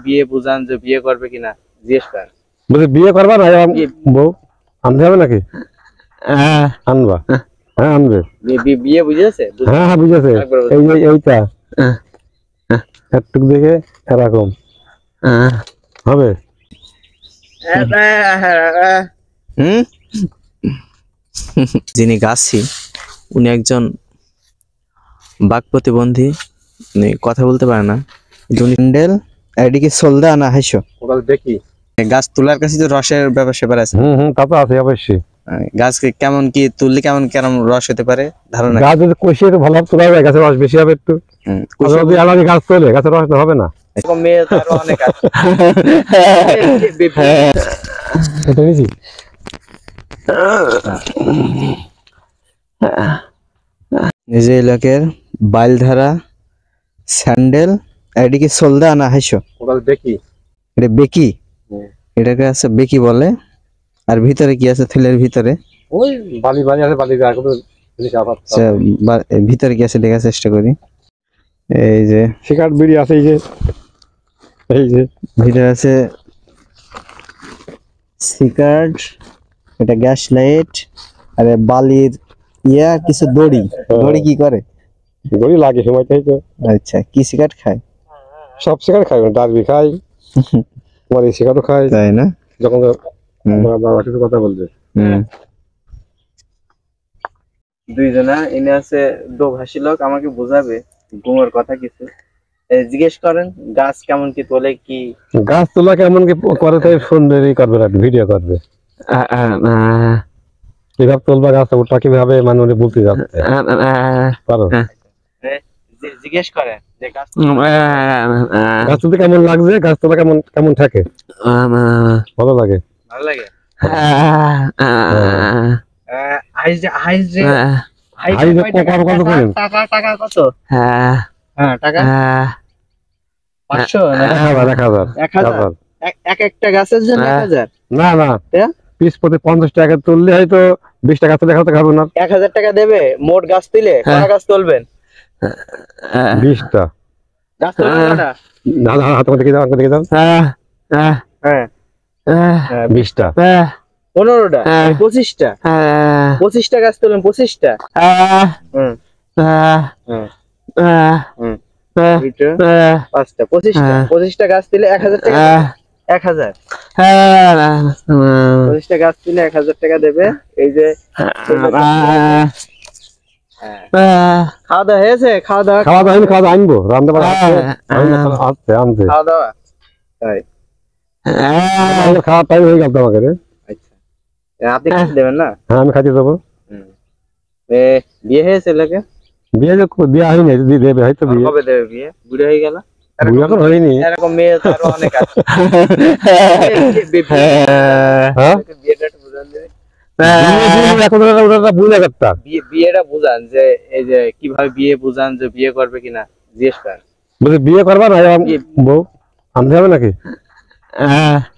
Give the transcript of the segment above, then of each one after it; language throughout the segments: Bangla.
বিয়ে বুঝান যে বিয়ে করবে কিনা জিজ্ঞেস করেন। বলছি বিয়ে করবা না বউ আনতে হবে নাকি? আনবা? হ্যাঁ আনবে। বিয়ে বুঝেছে? হ্যাঁ হ্যাঁ বুঝেছে। এই যে এইটা একটু দেখে এরকম হবে। যিনি গাছি উনি একজন বাক প্রতিবন্ধী, উনি কথা বলতে পারে না। হ্যান্ডেল এদিকে সোলদা না হাইশো দেখি গাছ তোলার কাছে তো রসের ব্যাপার স্যাপার আছে। তা তো আছে অবশ্যই। গাছকে কেমন কি তুললে কেমন কেমন রস হতে পারে ধারণা? গাছ যদি কষিয়ে একটু ভালো তোলা যায় গাছের রস বেশি হবে একটু। যদি আলাদা গাছ তোলে গাছের রস হবে না। মেয়ে আরো অনেক আছে। এটা নিছি নিজে এলাকার বাইলধারা স্যান্ডেল এদিকে সোলদা না হাইশো দেখি এটা বেকি, এটাকে আছে বেকি বলে। আর ভিতরে কি আছে থলের ভিতরে? ওই বালি বালি আছে, বালি ভিতরে কি আছে দেখার চেষ্টা করি। এই যে সিগারেট বিড়ি আছে, এই যে ভিতরে আছে সিগারেট, এটা গ্যাস লাইট, আর বালির ইয়া কিছু দড়ি। দড়ি কি করে? দড়ি লাগে সময় তাই তো। আচ্ছা, কি সিগারেট খায়? সব সিগারেট খাই, ডারবি খাই, তোমার এই সিগারেটও খাই, তাই না? যখন বাবা কিছু কথা বলছে। দুইজনা এনে আছে দো ভাষী লোক, আমাকে বোঝাবে ঘুমের কথা কিছু। জিজ্ঞেস করেন গাছ কেমন কি তোলে, কি গাছ তোলা কেমন কি করে, তাই সুন্দরই করবে, ভিডিও করবে। কিভাবে তুলবা গাছ, ওটা কিভাবে মানে বলতে যাচ্ছে পারো। জিজ্ঞেস করেন যে গাছ তুলতে কেমন লাগছে, গাছ তোলা কেমন কেমন থাকে? ভালো লাগে, ভালো লাগে। টাকা টাকা কত? টাকা 500 1000 এক একটা গাছের জন্য 1000? না না, পিস প্রতি 50 টাকা তুললে হয়তো 20 টাকা তুলে খাবো না। 1000 টাকা দেবে মোট গাছ তুলে? কটা গাছ তুলবেন? 20টা গাছ তুলবেন কটা? না না, হাত দেখে দাও, দেখে দাও। 20টা 15টা 25টা 25টা গাছ তুলবেন? 25টা? 5টা 25টা গাছ তুলে 1000 টাকা। 1000 25টা গাছ তুলে 1000 টাকা দেবে। এই যে খাওয়া দাওয়া হয়েছে? খাওয়া দাওয়া হয়নি, খাওয়া দাওয়া আনবো, রান্না বান্না আনতে খাওয়া দাওয়া তাই খাওয়া টাইম হয়ে গেল আমাকে। আচ্ছা, আপনি খাইতে দেবেন না? হ্যাঁ আমি খাইতে দেবো। বিয়ে হয়েছে লোকে? বিয়ে হয়নি, দেবে হয়তো। কবে দেবে বিয়ে? বুড়ো হয়ে গেল? এখন হয়নি, এরকম মেয়ে তো আরো অনেক আছে। বিয়েটা বুঝান যে এই যে কিভাবে বিয়ে বুঝান যে বিয়ে করবে কিনা জিজ্ঞেস করেন। বলছি বিয়ে করবা না বউ আনতে হবে নাকি?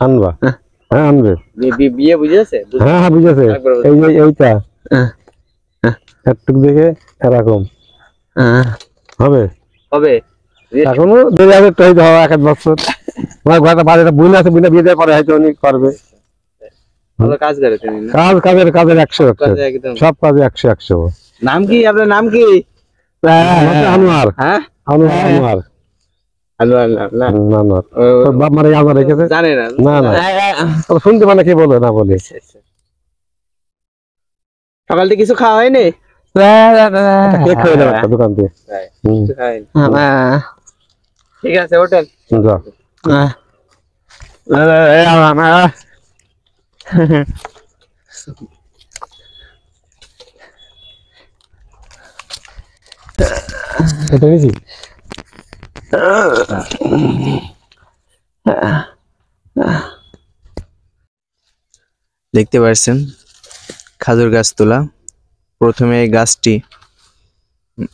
আনবা? হ্যাঁ আনবে। বিয়ে বুঝেছে? হ্যাঁ হ্যাঁ বুঝেছে। এই যে এইটা একটু দেখে এরকম হবে। হবে এখনো দেরি হবে তো, হয়তো 1 বছর। তোমার ঘরটা বাড়িটা বুঝে আছে, বুঝে বিয়ে দেওয়ার পরে হয়তো উনি করবে। ভালো কাজ করে তুমি। কাজের 100 সব কাজে 100। নাম কি আপনার? নাম কি? আনোয়ার। হ্যাঁ আনোয়ার। বাপ মারা আনোয়ার রেখেছে, জানে না? না না শুনতে মানে কি বলে না বলে। সকাল থেকে কিছু খাওয়া হয়নি? কেক খেয়ে যাবে একটা দোকান থেকে। ঠিক আছে হোটেল যাও। এটা নিছি দেখতে পাচ্ছেন খাজুর গাছ তোলা। প্রথমে এই গাছটি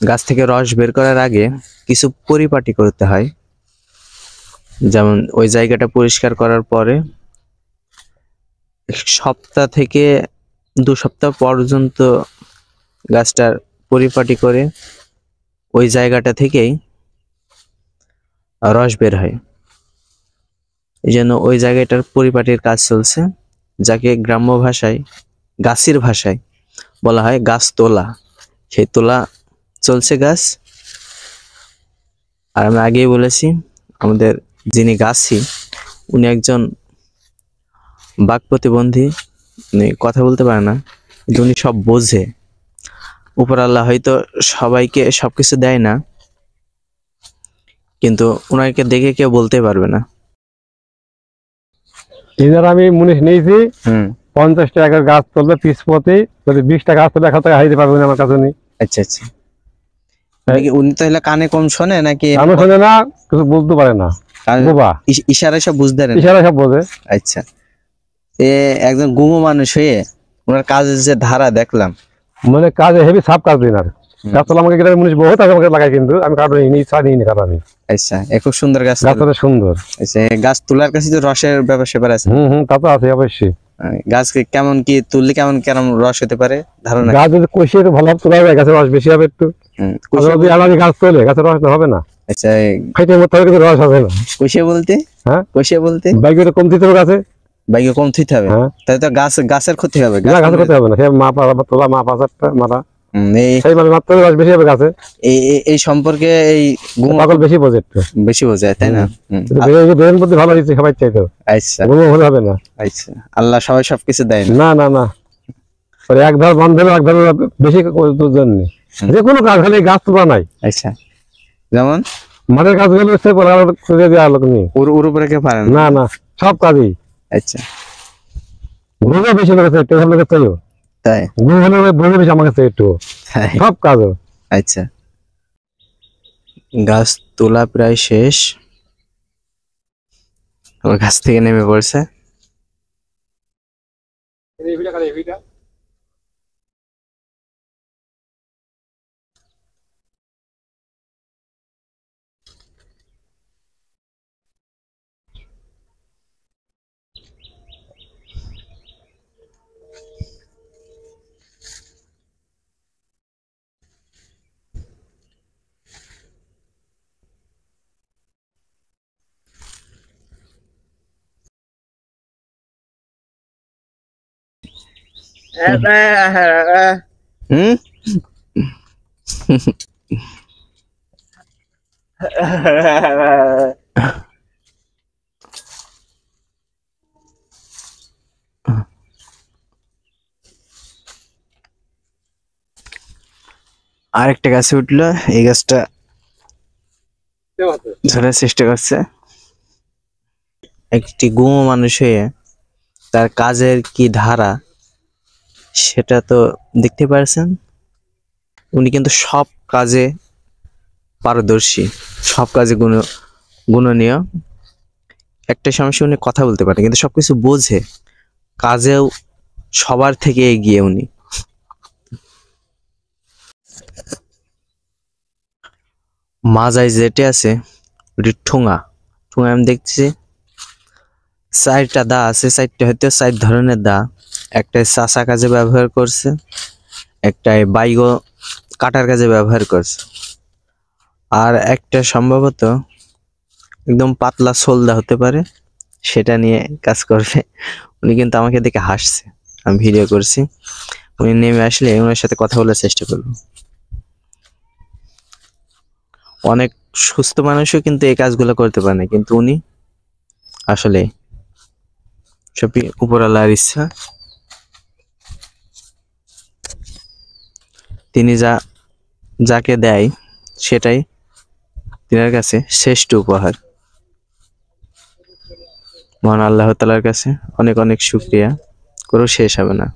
গাছ থেকে রস বের করার আগে কিছু পরিপাটি করতে হয়, যেমন ওই জায়গাটা পরিষ্কার করার পরে সপ্তাহ থেকে 2 সপ্তাহ পর্যন্ত গাছটার পরিপাটি করে ওই জায়গাটা থেকেই রস বের হয়। এই জন্য ওই জায়গাটার পরিপাটির কাজ চলছে, যাকে গ্রাম্য ভাষায়, গাছের ভাষায় বলা হয় গাছ তোলা। সেই তোলা চলছে গাছ। আর আমি আগেই বলেছি, আমাদের যিনি গাছি উনি একজন বাক প্রতিবন্ধী, উনি কথা বলতে পারে না, কিন্তু উনি সব বোঝে। উপর আল্লাহ হয়তো সবাইকে সবকিছু দেয় না, কিন্তু ওনাকে দেখে কেউ বলতে পারবে না। এবার আমি মুনিশ নিয়েছি, হুম, 50 টাকার গাছ তুলবে পিস প্রতি, যদি 20 টাকা গাছ তুলে 1 টাকা হাইতে পারবেন আমার কাছে উনি। আচ্ছা আচ্ছা। উনি তাহলে কানে কম শোনে নাকি? কানে শোনে না, কিছু বলতে পারে না, বোবা, ইশারায় সব বুঝতে পারে না? ইশারা সব বোঝে। আচ্ছা। এ একজন গুমো মানুষ হয়ে ওনার কাজের যে ধারা দেখলাম, মানে কাজে হেভি সাপ কাজ দিন। আর গাছ তোলা আমাকে গ্রামের মুনিশ বহুত আমাকে লাগাই, কিন্তু আমি কারো নিই ইচ্ছা নিই না কারো আমি। আচ্ছা, এ খুব সুন্দর গাছ। গাছটা সুন্দর। আচ্ছা, গাছ তোলার কাছে তো রসের ব্যাপার আছে। তা তো আছে অবশ্যই। গাছকে কেমন কি তুললে কেমন কেমন রস হতে পারে ধারণা? গাছ যদি কষিয়ে একটু ভালো তোলা হবে, গাছের রস বেশি হবে একটু। যদি আলাদা গাছ তোলে গাছের রস হবে না। আচ্ছা, ফাইটের মধ্যে কিন্তু রস হবে না। কষিয়ে বলতে? হ্যাঁ, কষিয়ে বলতে বাইকে কম দিতে হবে গাছে, বাইকে কম থুইতে হবে। হ্যাঁ, তাই তো গাছের ক্ষতি হবে। না গাছের ক্ষতি হবে না। সে মা তোলা মা পাঁচারটা মারা এই সেই মানে মাত্র রস বেশি হবে গাছে। এই সম্পর্কে এই পাগল বেশি বোঝে একটু, বেশি বোঝায়, তাই না? ব্রেন বুদ্ধি ভালো হয়েছে সবাই চাইতো। আচ্ছা, ঘুমো হলে হবে না। আচ্ছা, আল্লাহ সবাই সবকিছু দেয় না। না না না, এক ধার বন্ধ হবে, এক ধার বেশি জন্য যে কোনো কাজ খালি গাছ তোলা নাই। আচ্ছা, যেমন মাঠের কাজ গুলো করে দেওয়া লোক নেই। ওর উপরে কে পারেন? না না, সব কাজই। আচ্ছা, ঘুমো বেশি লেগেছে একটু, ভালো লেগেছে তাই? ঘুম হলে ঘুমো বেশি আমার কাছে একটু, তাই? সব কাজও। আচ্ছা, গাছ তোলা প্রায় শেষ, আমার গাছ থেকে নেমে পড়ছে। হুম, আরেকটা গাছে উঠলো, এই গাছটা ধরার চেষ্টা করছে। একটি গুমো মানুষ হয়ে তার কাজের কি ধারা সেটা তো দেখতে পারছেন। উনি কিন্তু সব কাজে পারদর্শী, সব কাজে গুণনীয়। একটা সমস্যা, উনি কথা বলতে পারে কিন্তু সবকিছু বোঝে, কাজেও সবার থেকে এগিয়ে উনি। মাজায় যেটা আছে ওটি ঠোঙা। ঠোঙা আমি দেখছি 4টা দা আছে, 4টা হয়তো 4 ধরনের দা। একটাই চাষা কাজে ব্যবহার করছে, একটাই বাইগো কাটার কাজে ব্যবহার করছে, আর একটা সম্ভবত একদম পাতলা সোলদা হতে পারে, সেটা নিয়ে কাজ করবে। উনি কিন্তু আমাকে দেখে হাসছে, আমি ভিডিও করছি। উনি নেমে আসলে ওনার সাথে কথা বলার চেষ্টা করব। অনেক সুস্থ মানুষও কিন্তু এই কাজগুলো করতে পারে না, কিন্তু উনি আসলে সবই উপরওয়ালার ইচ্ছা। তিনি যাকে দেয় সেটাই তিনার কাছে শ্রেষ্ঠ উপহার। মহান আল্লাহ তাআলার কাছে অনেক অনেক শুকরিয়া, করেও শেষ হবে না।